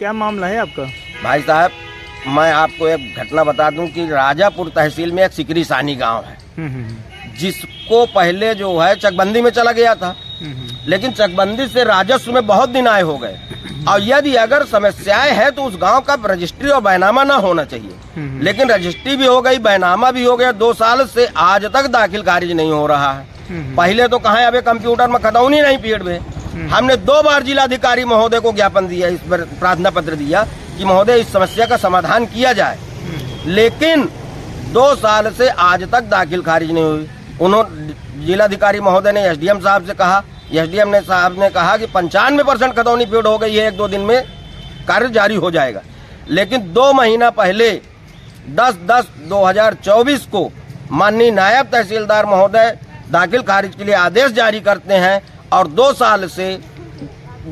क्या मामला है आपका? भाई साहब, मैं आपको एक घटना बता दूं कि राजापुर तहसील में एक सिकरी सानी गांव है, जिसको पहले जो है चकबंदी में चला गया था, लेकिन चकबंदी से राजस्व में बहुत दिन आए हो गए। और यदि अगर समस्याएं हैं तो उस गांव का रजिस्ट्री और बैनामा ना होना चाहिए, लेकिन रजिस्ट्री भी हो गई, बैनामा भी हो गया। 2 साल से आज तक दाखिल खारिज नहीं हो रहा है। पहले तो कहा अबे कंप्यूटर में खतौनी नहीं पीड़ में। हमने 2 बार जिलाधिकारी महोदय को ज्ञापन दिया, इस पर प्रार्थना पत्र दिया कि महोदय इस समस्या का समाधान किया जाए, लेकिन 2 साल से आज तक दाखिल खारिज नहीं हुई। उन्होंने जिलाधिकारी महोदय ने एसडीएम साहब से कहा, एसडीएम साहब ने कहा कि 95% खतौनी पेड़ हो गई है, 1-2 दिन में कार्य जारी हो जाएगा। लेकिन 2 महीना पहले 10/10/2024 को माननीय नायब तहसीलदार महोदय दाखिल खारिज के लिए आदेश जारी करते हैं और 2 साल से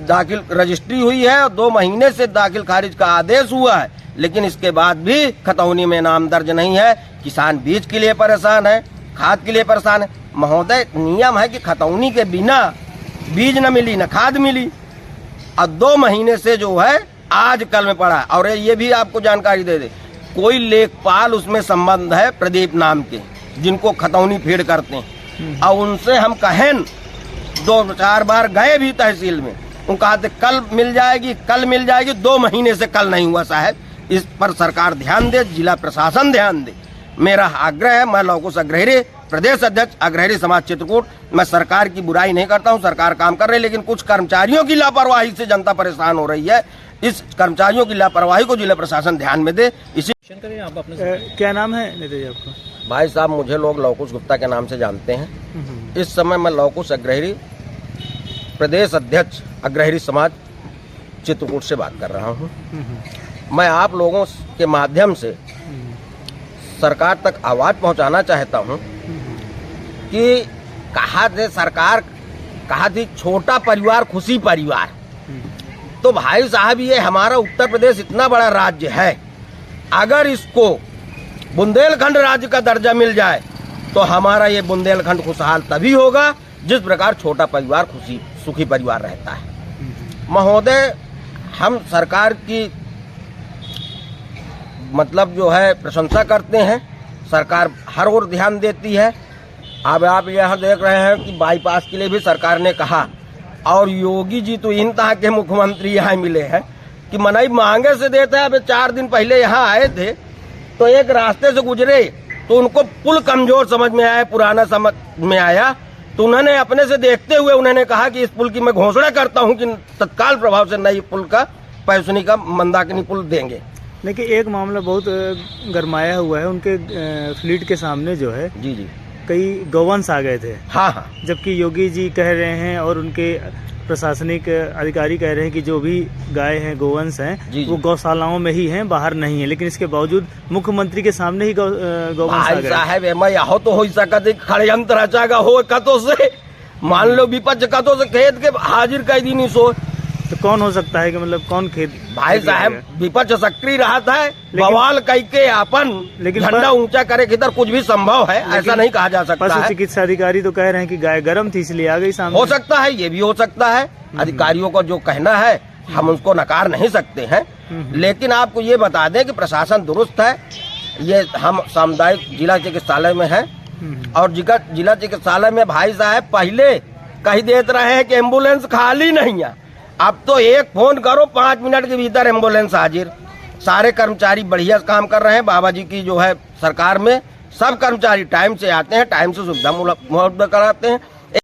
दाखिल रजिस्ट्री हुई है और 2 महीने से दाखिल खारिज का आदेश हुआ है, लेकिन इसके बाद भी खतौनी में नाम दर्ज नहीं है। किसान बीज के लिए परेशान है, खाद के लिए परेशान है। महोदय, नियम है कि खतौनी के बिना बीज न मिली न खाद मिली, और 2 महीने से जो है आज कल में पड़ा। और ये भी आपको जानकारी दे दे, कोई लेखपाल उसमें संबंध है प्रदीप नाम के, जिनको खतौनी फीड करते हैं, और उनसे हम कहें 2-4 बार गए भी तहसील में, उन कहा कल मिल जाएगी, कल मिल जाएगी। 2 महीने से कल नहीं हुआ साहब। इस पर सरकार ध्यान दे, जिला प्रशासन ध्यान दे। मेरा आग्रह है। मैं लौकुश अग्रहरी, प्रदेश अध्यक्ष अग्रहरी समाज चित्रकूट। मैं सरकार की बुराई नहीं करता हूं, सरकार काम कर रही है, लेकिन कुछ कर्मचारियों की लापरवाही से जनता परेशान हो रही है। इस कर्मचारियों की लापरवाही को जिला प्रशासन ध्यान में दे। इसी क्या नाम है नेता जी आपका? भाई साहब, मुझे लोग लौकुश गुप्ता के नाम से जानते हैं। इस समय मैं लौकुश अग्रहरी, प्रदेश अध्यक्ष अग्रहरी समाज चित्रकूट से बात कर रहा हूँ। मैं आप लोगों के माध्यम से सरकार तक आवाज पहुंचाना चाहता हूं कि सरकार कहा थी छोटा परिवार खुशी परिवार। तो भाई साहब, ये हमारा उत्तर प्रदेश इतना बड़ा राज्य है, अगर इसको बुंदेलखंड राज्य का दर्जा मिल जाए तो हमारा ये बुंदेलखंड खुशहाल तभी होगा जिस प्रकार छोटा परिवार खुशी सुखी परिवार रहता है। महोदय, हम सरकार की मतलब जो है प्रशंसा करते हैं। सरकार हर ओर ध्यान देती है। अब आप यह देख रहे हैं कि बाईपास के लिए भी सरकार ने कहा, और योगी जी तो इन तरह के मुख्यमंत्री यहाँ मिले हैं कि मनई मांगे से देते हैं। अब 4 दिन पहले यहाँ आए थे तो एक रास्ते से गुजरे तो उनको पुल कमजोर समझ में आया, पुराना समझ में आया, तो उन्होंने अपने से देखते हुए उन्होंने कहा कि इस पुल की मैं घोषणा करता हूँ कि तत्काल प्रभाव से नई पुल का पैसुनी का मंदाकिनी पुल देंगे। लेकिन एक मामला बहुत गरमाया हुआ है, उनके फ्लीट के सामने जो है जी कई गौवंश आ गए थे। हाँ। जबकि योगी जी कह रहे हैं और उनके प्रशासनिक अधिकारी कह रहे हैं कि जो भी गाय हैं, गोवंश हैं, वो गौशालाओं में ही हैं, बाहर नहीं है। लेकिन इसके बावजूद मुख्यमंत्री के सामने ही गौवंश आ गए। साहब, मैं यहो तो हो सकता षड्यंत्र रचागा हो कतो से, मान लो विपक्ष कतो से खेत के हाजिर कर दी नहीं सो, तो कौन हो सकता है कि मतलब कौन खेत? भाई साहब, विपक्ष सक्रिय रहा था, बवाल कह के अपन झंडा ऊंचा करे किधर कुछ भी संभव है, ऐसा नहीं कहा जा सकता है। पशु चिकित्सा अधिकारी तो कह रहे हैं कि गाय गर्म थी इसलिए आ गई सामने। हो सकता है, ये भी हो सकता है। अधिकारियों को जो कहना है हम उसको नकार नहीं सकते हैं, लेकिन आपको ये बता दें कि प्रशासन दुरुस्त है। ये हम सामुदायिक जिला चिकित्सालय में है, और जिला चिकित्सालय में भाई साहब पहले कह देते रहे हैं कि एम्बुलेंस खाली नहीं है, अब तो एक फोन करो 5 मिनट के भीतर एम्बुलेंस हाजिर। सारे कर्मचारी बढ़िया काम कर रहे हैं। बाबा जी की जो है सरकार में सब कर्मचारी टाइम से आते हैं, टाइम से सुविधा मुहैया कराते हैं।